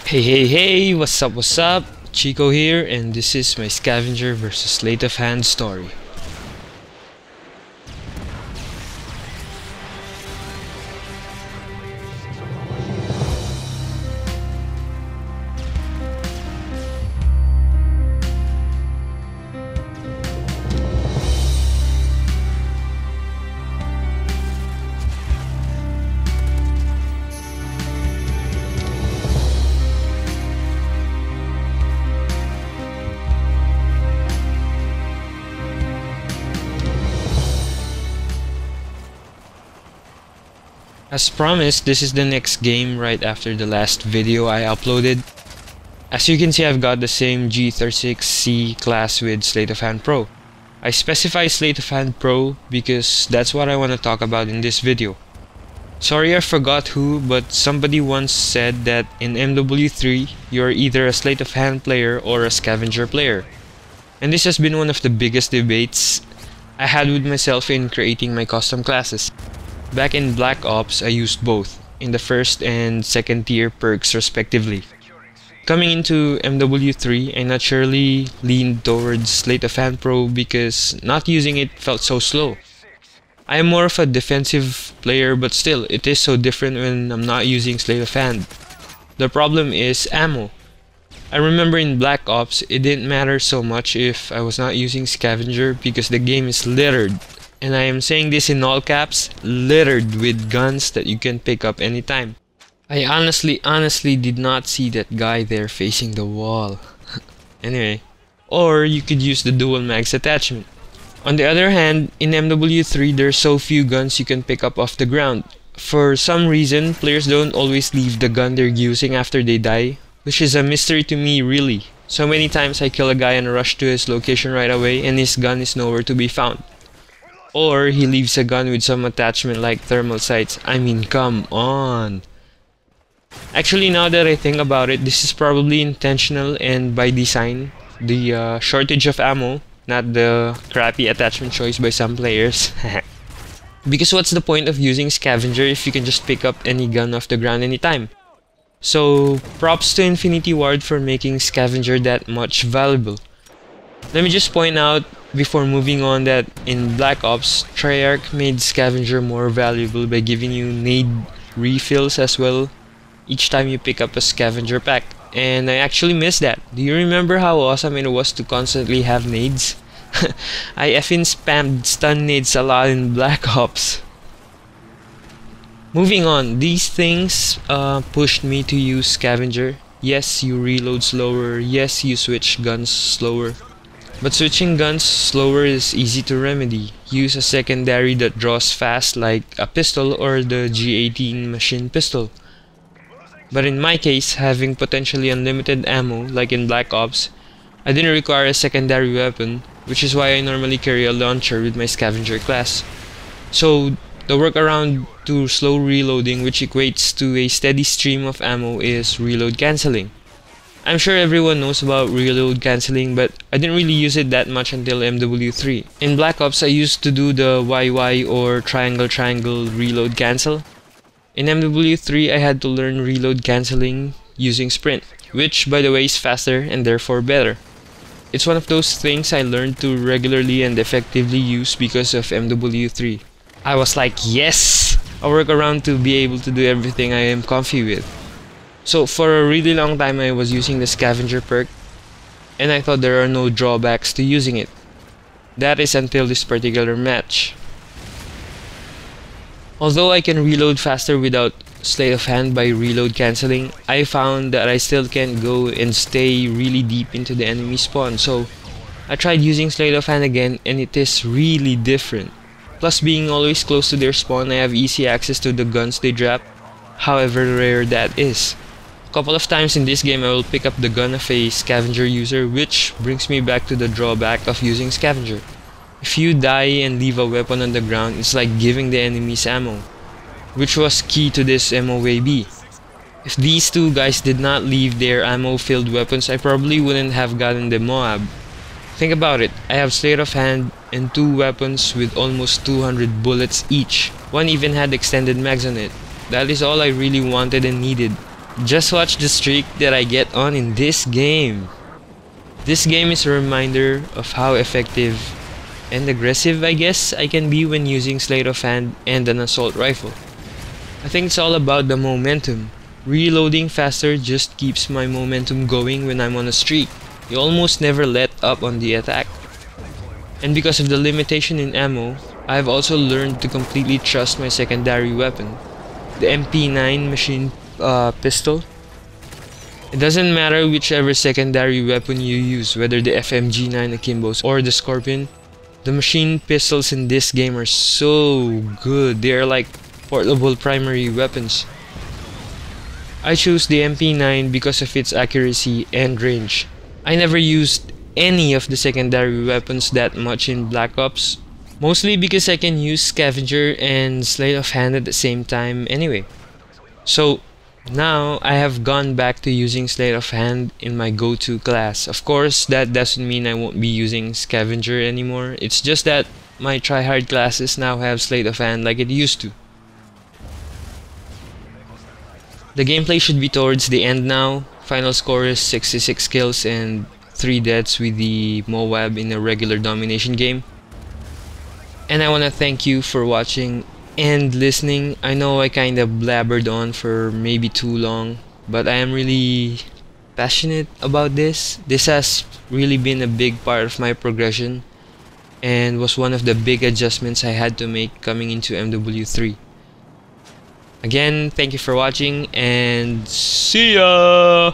Hey, what's up? Chico here, and this is my Scavenger versus Sleight of Hand story. As promised, this is the next game right after the last video I uploaded. As you can see, I've got the same G36C class with Sleight of Hand Pro. I specify Sleight of Hand Pro because that's what I want to talk about in this video. Sorry I forgot who, but somebody once said that in MW3, you're either a Sleight of Hand player or a Scavenger player. And this has been one of the biggest debates I had with myself in creating my custom classes. Back in Black Ops, I used both, in the first and second tier perks respectively. Coming into MW3, I naturally leaned towards Sleight of Hand Pro because not using it felt so slow. I am more of a defensive player, but still, it is so different when I'm not using Sleight of Hand. The problem is ammo. I remember in Black Ops, it didn't matter so much if I was not using Scavenger because the game is littered. And I am saying this in all caps, littered with guns that you can pick up anytime. I honestly did not see that guy there facing the wall. Anyway, or you could use the dual mags attachment. On the other hand, in MW3 there's so few guns you can pick up off the ground. For some reason, players don't always leave the gun they're using after they die, which is a mystery to me really. So many times I kill a guy and rush to his location right away and his gun is nowhere to be found. Or he leaves a gun with some attachment like thermal sights. I mean, come on. Actually, now that I think about it, this is probably intentional and by design. The shortage of ammo, not the crappy attachment choice by some players. Because what's the point of using Scavenger if you can just pick up any gun off the ground anytime? So, props to Infinity Ward for making Scavenger that much valuable. Let me just point out before moving on that in Black Ops, Treyarch made Scavenger more valuable by giving you nade refills as well each time you pick up a Scavenger pack. And I actually miss that. Do you remember how awesome it was to constantly have nades? I effing spammed stun nades a lot in Black Ops. Moving on, these things pushed me to use Scavenger. Yes, you reload slower. Yes, you switch guns slower. But switching guns slower is easy to remedy. Use a secondary that draws fast like a pistol or the G18 machine pistol. But in my case, having potentially unlimited ammo like in Black Ops, I didn't require a secondary weapon, which is why I normally carry a launcher with my Scavenger class. So the workaround to slow reloading, which equates to a steady stream of ammo, is reload cancelling. I'm sure everyone knows about reload cancelling, but I didn't really use it that much until MW3. In Black Ops, I used to do the YY or triangle reload cancel. In MW3, I had to learn reload cancelling using sprint, which by the way is faster and therefore better. It's one of those things I learned to regularly and effectively use because of MW3. I was like, yes! A workaround to be able to do everything I am comfy with. So for a really long time I was using the Scavenger perk, and I thought there are no drawbacks to using it. That is until this particular match. Although I can reload faster without Sleight of Hand by reload cancelling, I found that I still can't go and stay really deep into the enemy spawn, so I tried using Sleight of Hand again and it is really different. Plus being always close to their spawn, I have easy access to the guns they drop, however rare that is. Couple of times in this game I will pick up the gun of a Scavenger user, which brings me back to the drawback of using Scavenger. If you die and leave a weapon on the ground, it's like giving the enemies ammo, which was key to this MOAB. If these two guys did not leave their ammo-filled weapons, I probably wouldn't have gotten the MOAB. Think about it, I have Sleight of Hand and two weapons with almost 200 bullets each. One even had extended mags on it. That is all I really wanted and needed. Just watch the streak that I get on in this game. This game is a reminder of how effective and aggressive, I guess, I can be when using Sleight of Hand and an assault rifle. I think it's all about the momentum. Reloading faster just keeps my momentum going when I'm on a streak. You almost never let up on the attack. And because of the limitation in ammo, I've also learned to completely trust my secondary weapon, the MP9 machine pistol. It doesn't matter whichever secondary weapon you use, whether the FMG9 Akimbos or the Scorpion. The machine pistols in this game are so good. They are like portable primary weapons. I chose the MP9 because of its accuracy and range. I never used any of the secondary weapons that much in Black Ops, mostly because I can use Scavenger and Sleight of Hand at the same time anyway. So now I have gone back to using Sleight of Hand in my go-to class. Of course, that doesn't mean I won't be using Scavenger anymore. It's just that my tryhard classes now have Sleight of Hand like it used to. The gameplay should be towards the end now. Final score is 66 kills and 3 deaths with the MOAB in a regular domination game. And I want to thank you for watching and listening. I know I kind of blabbered on for maybe too long, but I am really passionate about this. This has really been a big part of my progression and was one of the big adjustments I had to make coming into MW3. Again, thank you for watching and see ya!